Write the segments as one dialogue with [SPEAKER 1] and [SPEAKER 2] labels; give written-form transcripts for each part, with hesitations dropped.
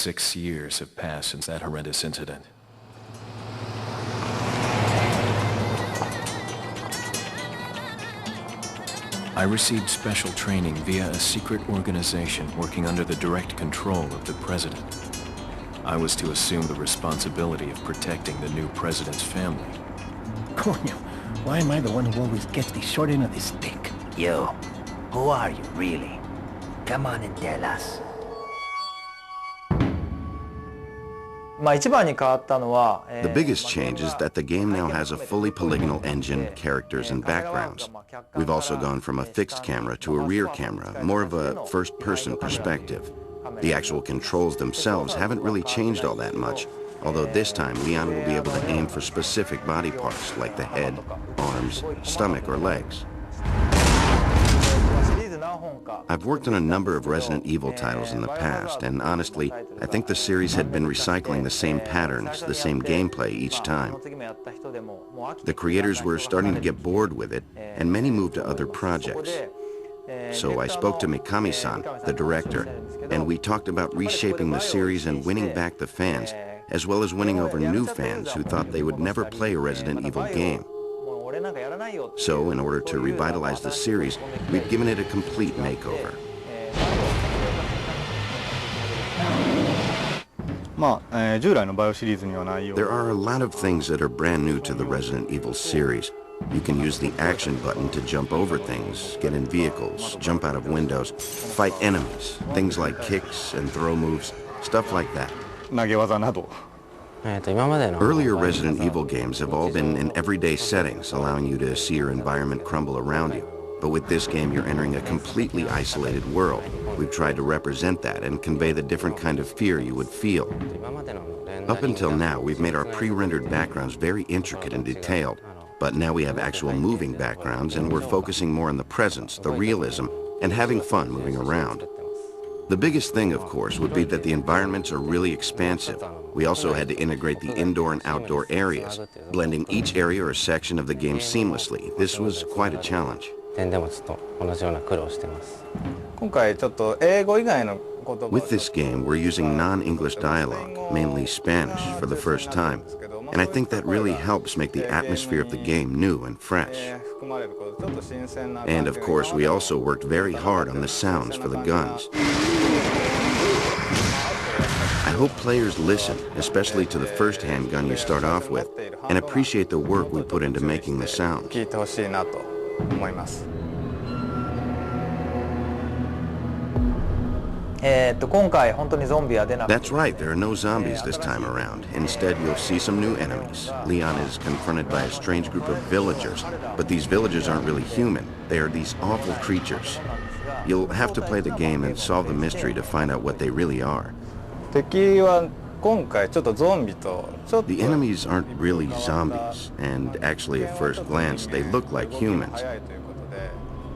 [SPEAKER 1] 6 years have passed since that horrendous incident. I received special training via a secret organization working under the direct control of the president. I was to assume the responsibility of protecting the new president's family.
[SPEAKER 2] Coño, why am I the one who always gets the short end of the stick?
[SPEAKER 3] Yo, who are you really? Come on and tell us.
[SPEAKER 4] The biggest change is that the game now has a fully polygonal engine, characters, and backgrounds. We've also gone from a fixed camera to a rear camera, more of a first-person perspective. The actual controls themselves haven't really changed all that much, although this time Leon will be able to aim for specific body parts like the head, arms, stomach, or legs. I've worked on a number of Resident Evil titles in the past, and honestly, I think the series had been recycling the same patterns, the same gameplay each time. The creators were starting to get bored with it, and many moved to other projects. So I spoke to Mikami-san, the director, and we talked about reshaping the series and winning back the fans, as well as winning over new fans who thought they would never play a Resident Evil game. So, in order to revitalize the series, we've given it a complete makeover. There are a lot of things that are brand new to the Resident Evil series. You can use the action button to jump over things, get in vehicles, jump out of windows, fight enemies, things like kicks and throw moves, stuff like that. Earlier Resident Evil games have all been in everyday settings, allowing you to see your environment crumble around you. But with this game, you're entering a completely isolated world. We've tried to represent that and convey the different kind of fear you would feel. Up until now, we've made our pre-rendered backgrounds very intricate and detailed. But now we have actual moving backgrounds, and we're focusing more on the presence, the realism, and having fun moving around. The biggest thing, of course, would be that the environments are really expansive. We also had to integrate the indoor and outdoor areas, blending each area or section of the game seamlessly. This was quite a challenge. With this game, we're using non-English dialogue, mainly Spanish, for the first time. And I think that really helps make the atmosphere of the game new and fresh. And of course, we also worked very hard on the sounds for the guns. I hope players listen, especially to the first handgun you start off with, and appreciate the work we put into making the sounds. That's right, there are no zombies this time around. Instead, you'll see some new enemies. Leon is confronted by a strange group of villagers, but these villagers aren't really human. They are these awful creatures. You'll have to play the game and solve the mystery to find out what they really are. The enemies aren't really zombies, and actually at first glance they look like humans.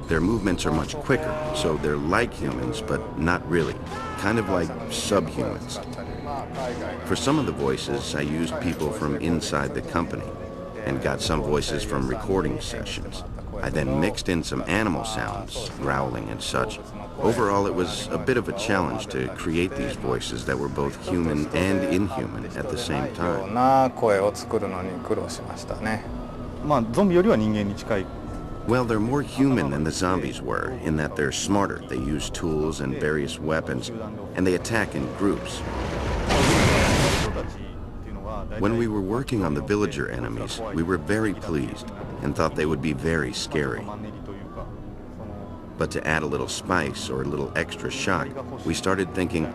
[SPEAKER 4] Their movements are much quicker, so they're like humans, but not really. Kind of like subhumans. For some of the voices, I used people from inside the company, and got some voices from recording sessions. I then mixed in some animal sounds, growling and such. Overall, it was a bit of a challenge to create these voices that were both human and inhuman at the same time. Well, they're more human than the zombies were, in that they're smarter. They use tools and various weapons, and they attack in groups. When we were working on the villager enemies, we were very pleased and thought they would be very scary. But to add a little spice or a little extra shock, we started thinking,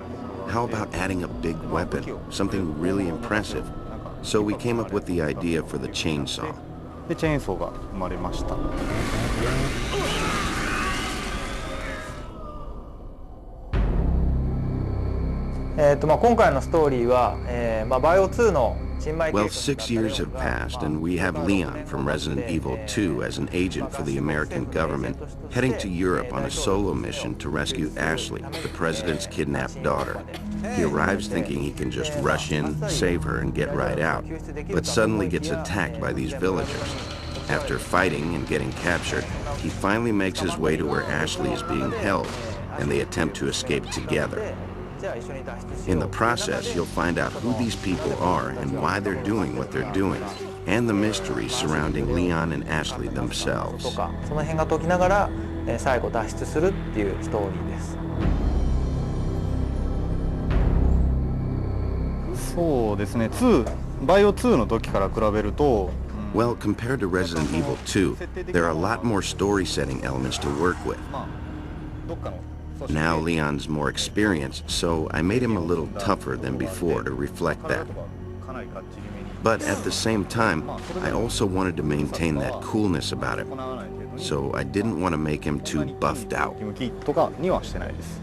[SPEAKER 4] how about adding a big weapon, something really impressive? So we came up with the idea for the chainsaw. でチェーンソーが生まれました。今回のストーリーは、Bio2 の Well, 6 years have passed, and we have Leon from Resident Evil 2 as an agent for the American government, heading to Europe on a solo mission to rescue Ashley, the president's kidnapped daughter. He arrives thinking he can just rush in, save her, and get right out, but suddenly gets attacked by these villagers. After fighting and getting captured, he finally makes his way to where Ashley is being held, and they attempt to escape together. In the process, you'll find out who these people are and why they're doing what they're doing, and the mysteries surrounding Leon and Ashley themselves.
[SPEAKER 5] その辺が解きながら、最後脱出するっていうストーリーです。
[SPEAKER 6] そうですね、バイオ2の時から比べると
[SPEAKER 4] Well, compared to Resident Evil 2, there are a lot more story-setting elements to work with. Now Leon's more experienced, so I made him a little tougher than before to reflect that. But at the same time, I also wanted to maintain that coolness about him, so I didn't want to make him too buffed out.
[SPEAKER 6] とかにはしてないです。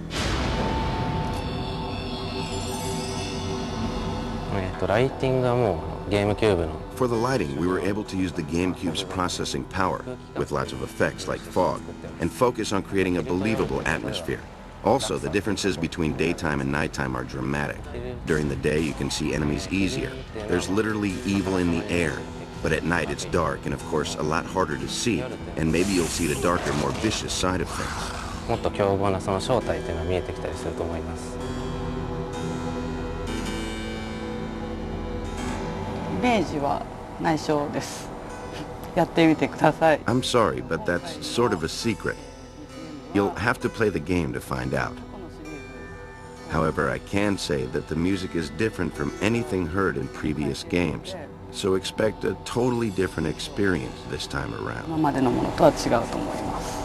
[SPEAKER 7] ライティングはもうゲームキューブの
[SPEAKER 4] For the lighting, we were able to use the GameCube's processing power, with lots of effects like fog, and focus on creating a believable atmosphere. Also, the differences between daytime and nighttime are dramatic. During the day, you can see enemies easier. There's literally evil in the air. But at night, it's dark, and of course, a lot harder to see, and maybe you'll see the darker, more vicious side of things.
[SPEAKER 7] もっと凶暴なその正体っていうのが見えてきたりすると思います。
[SPEAKER 8] イメージは内緒です。やってみてください。
[SPEAKER 4] I'm sorry, but that's sort of a secret. You'll have to play the game to find out. However, I can say that the music is different from anything heard in previous games, so expect a totally different experience this time
[SPEAKER 8] 今
[SPEAKER 4] around.
[SPEAKER 8] までのものとは違うと思います。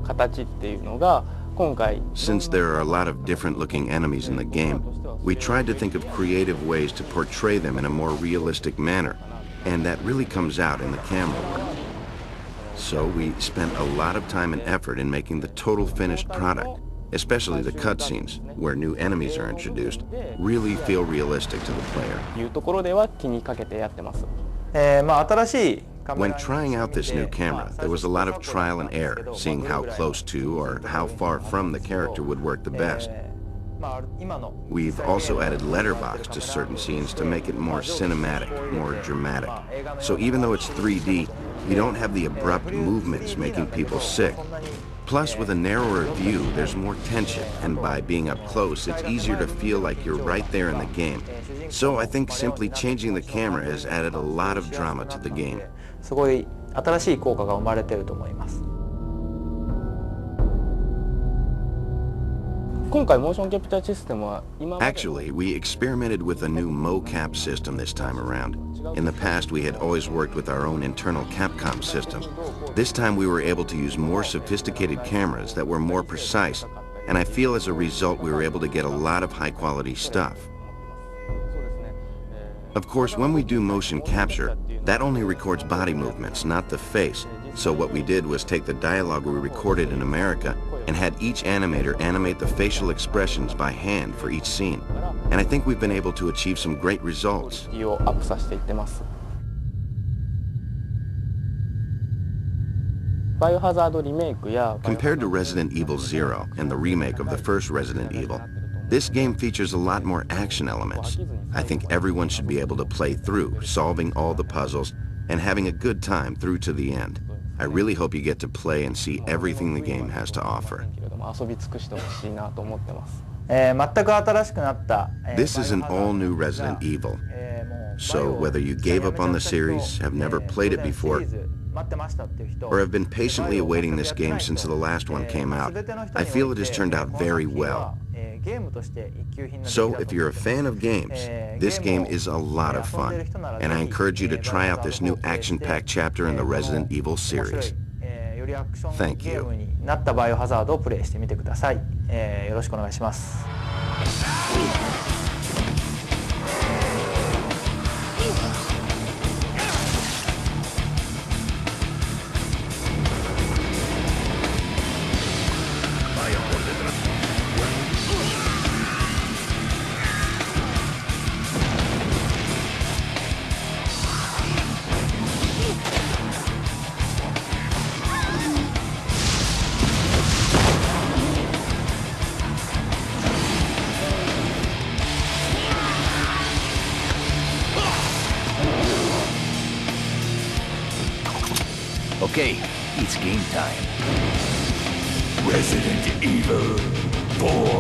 [SPEAKER 5] 形っていうのが今回
[SPEAKER 4] Since there are a lot of different looking enemies in the game, we tried to think of creative ways to portray them in a more realistic manner, and that really comes out in the camera work. So we spent a lot of time and effort in making the total finished product, especially the cutscenes, where new enemies are introduced, really feel realistic to the player.
[SPEAKER 5] いうところでは気にかけてやってます。まあ新しい
[SPEAKER 4] When trying out this new camera, there was a lot of trial and error, seeing how close to or how far from the character would work the best. We've also added letterbox to certain scenes to make it more cinematic, more dramatic. So even though it's 3D, you don't have the abrupt movements making people sick. Plus, with a narrower view, there's more tension, and by being up close, it's easier to feel like you're right there in the game. So I think simply changing the camera has added a lot of drama to the game.
[SPEAKER 5] すごい新しい効果が生まれてると思います。今回モーションキャプチャーシステムは今まで
[SPEAKER 4] Actually, we experimented with a new mocap system this time around. In the past, we had always worked with our own internal Capcom system. This time, we were able to use more sophisticated cameras that were more precise, and I feel as a result, we were able to get a lot of high-quality stuff. Of course, when we do motion capture, that only records body movements, not the face. So what we did was take the dialogue we recorded in America and had each animator animate the facial expressions by hand for each scene. And I think we've been able to achieve some great results.
[SPEAKER 5] をアップさせていってます。バイオハザードリメイクや
[SPEAKER 4] Compared to Resident Evil 0 and the remake of the first Resident Evil, this game features a lot more action elements. I think everyone should be able to play through, solving all the puzzles, and having a good time through to the end. I really hope you get to play and see everything the game has to offer.
[SPEAKER 5] 遊び尽くしてほしいなと思ってます。全く新しくなった
[SPEAKER 4] This is an all-new Resident Evil. So whether you gave up on the series, have never played it before, or have been patiently awaiting this game since the last one came out, I feel it has turned out very well. So if you're a fan of games, this game is a lot of fun, and I encourage you to try out this new action-packed chapter in the Resident Evil series. Thank you.
[SPEAKER 5] なったバイオハザードをプレイしてみてください。よろしくお願いします。
[SPEAKER 3] Okay, it's game time.
[SPEAKER 9] Resident Evil 4.